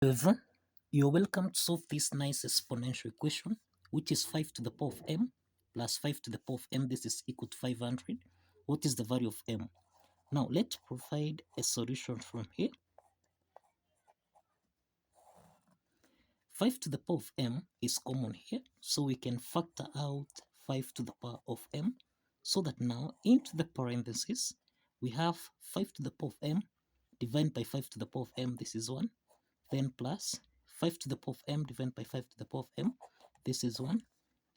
Everyone, you're welcome to solve this nice exponential equation, which is 5 to the power of m plus 5 to the power of m. This is equal to 500. What is the value of m? Now, let's provide a solution from here. 5 to the power of m is common here, so we can factor out 5 to the power of m, so that now into the parentheses, we have 5 to the power of m divided by 5 to the power of m. This is 1. Then plus 5 to the power of m divided by 5 to the power of m. This is 1.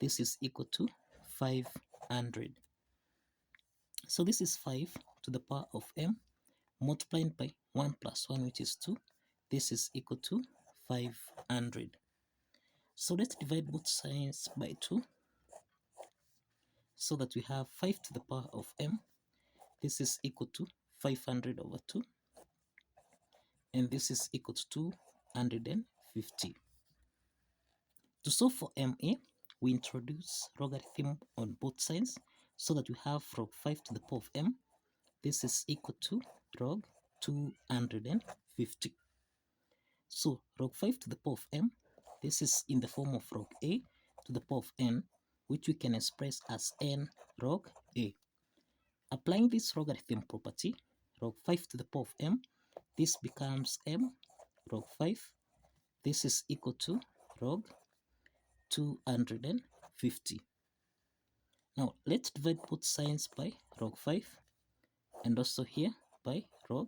This is equal to 500. So this is 5 to the power of m multiplied by 1 plus 1, which is 2. This is equal to 500. So let's divide both sides by 2, so that we have 5 to the power of m. This is equal to 500 over 2. And this is equal to 250. To solve for ma, we introduce logarithm on both sides, so that we have log 5 to the power of m. This is equal to log 250. So log 5 to the power of m, this is in the form of log a to the power of n, which we can express as n log a. Applying this logarithm property, log 5 to the power of m, this becomes m log 5. This is equal to log 250. Now let's divide both sides by log 5, and also here by log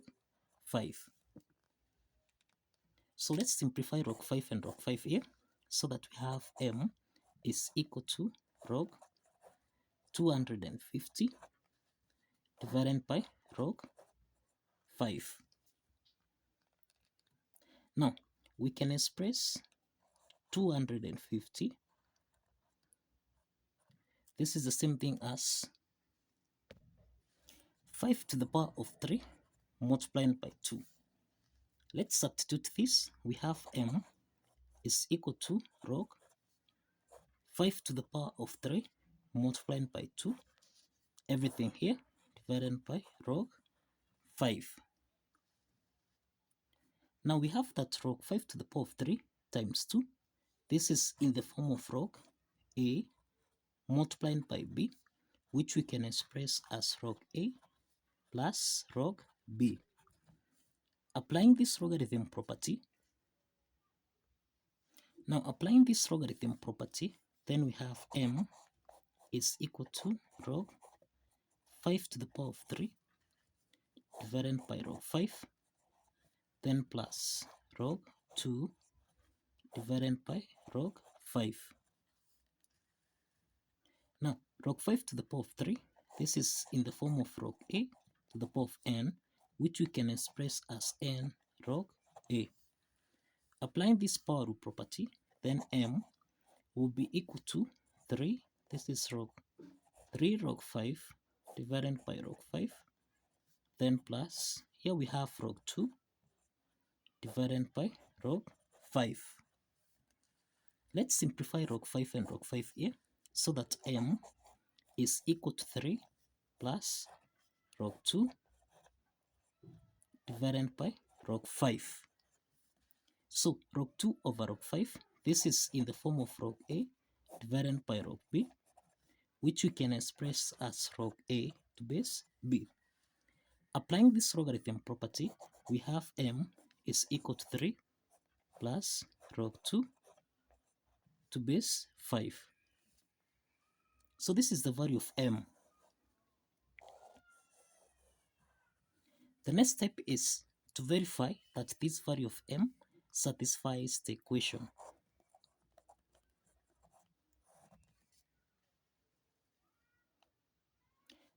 5. So let's simplify log 5 and log 5 here, so that we have m is equal to log 250 divided by log 5. Now we can express 250. This is the same thing as 5 to the power of 3 multiplied by 2. Let's substitute this. We have m is equal to log 5 to the power of 3 multiplied by 2. Everything here divided by log 5. Now we have that log 5 to the power of 3 times 2. This is in the form of log a multiplied by b, which we can express as log a plus log b. Applying this logarithm property, then we have m is equal to log 5 to the power of 3 divided by log 5, then plus log 2 divided by log 5. Now, log 5 to the power of 3, this is in the form of log a to the power of n, which we can express as n log a. Applying this power rule property, then m will be equal to 3. This is log 3 log 5 divided by log 5. Then plus, here we have log 2 divided by log 5. Let's simplify log 5 and log 5 here, so that m is equal to 3 plus log 2 divided by log 5. So log 2 over log 5, this is in the form of log a divided by log b, which we can express as log a to base b. Applying this logarithm property, we have m is equal to 3 plus log 2 to base 5. So this is the value of m. The next step is to verify that this value of m satisfies the equation.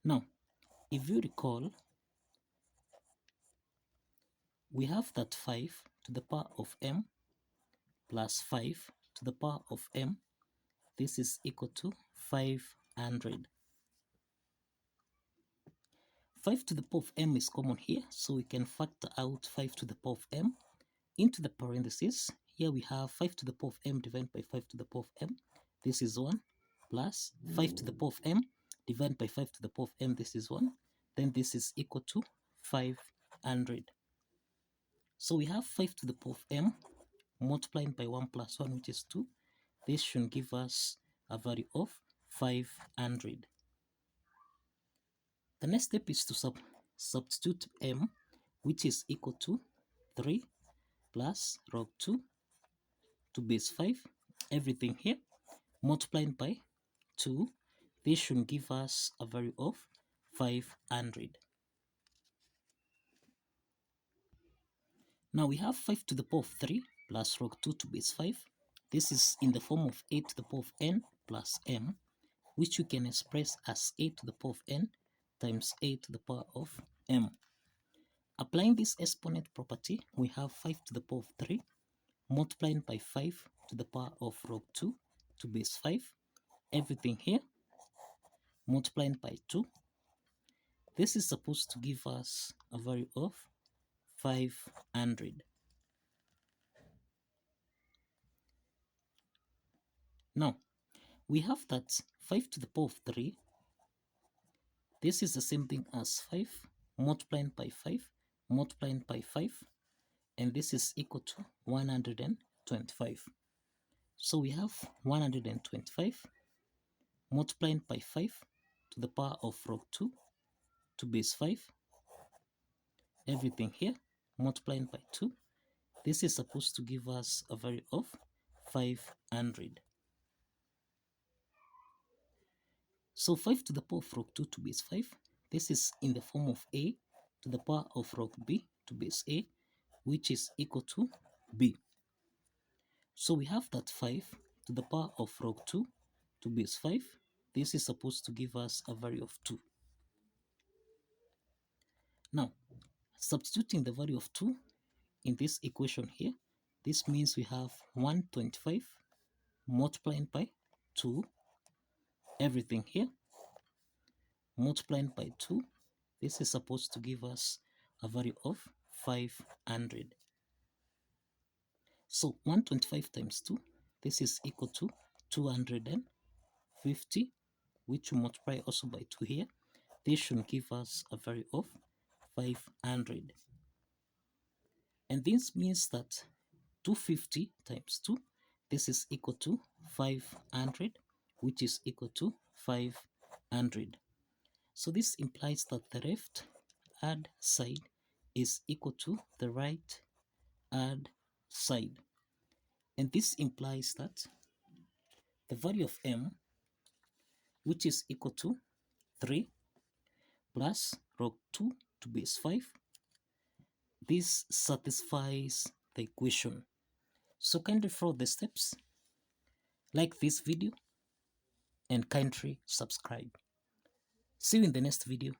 Now, if you recall, we have that 5 to the power of m plus 5 to the power of m. This is equal to 500. 5 to the power of m is common here, so we can factor out 5 to the power of m into the parentheses. Here we have 5 to the power of m divided by 5 to the power of m. This is 1 plus 5 to the power of m divided by 5 to the power of m. This is 1. Then this is equal to 500. So we have 5 to the power of m multiplying by 1 plus 1, which is 2. This should give us a value of 500. The next step is to substitute m, which is equal to 3 plus log 2 to base 5, everything here, multiplying by 2. This should give us a value of 500. Now we have 5 to the power of 3 plus log 2 to base 5. This is in the form of a to the power of n plus m, which we can express as a to the power of n times a to the power of m. Applying this exponent property, we have 5 to the power of 3 multiplying by 5 to the power of log 2 to base 5, everything here, multiplying by 2. This is supposed to give us a value of 500. Now, we have that 5 to the power of 3, this is the same thing as 5 multiplying by 5 multiplying by 5, and this is equal to 125. So we have 125 multiplying by 5 to the power of log 2 to base 5, everything here, multiplying by 2. This is supposed to give us a value of 500. So 5 to the power of log 2 to base 5, this is in the form of a to the power of log b to base a, which is equal to b. So we have that 5 to the power of log 2 to base 5. This is supposed to give us a value of 2. Now, substituting the value of 2 in this equation here, this means we have 125 multiplying by 2, everything here, multiplying by 2. This is supposed to give us a value of 500. So 125 times 2, this is equal to 250, which will multiply also by 2 here. This should give us a value of 500. And this means that 250 times 2, this is equal to 500, which is equal to 500. So this implies that the left hand side is equal to the right hand side. And this implies that the value of m, which is equal to 3 plus log 2 to base 5, this satisfies the equation. So kindly follow the steps, like this video, and kindly subscribe. See you in the next video.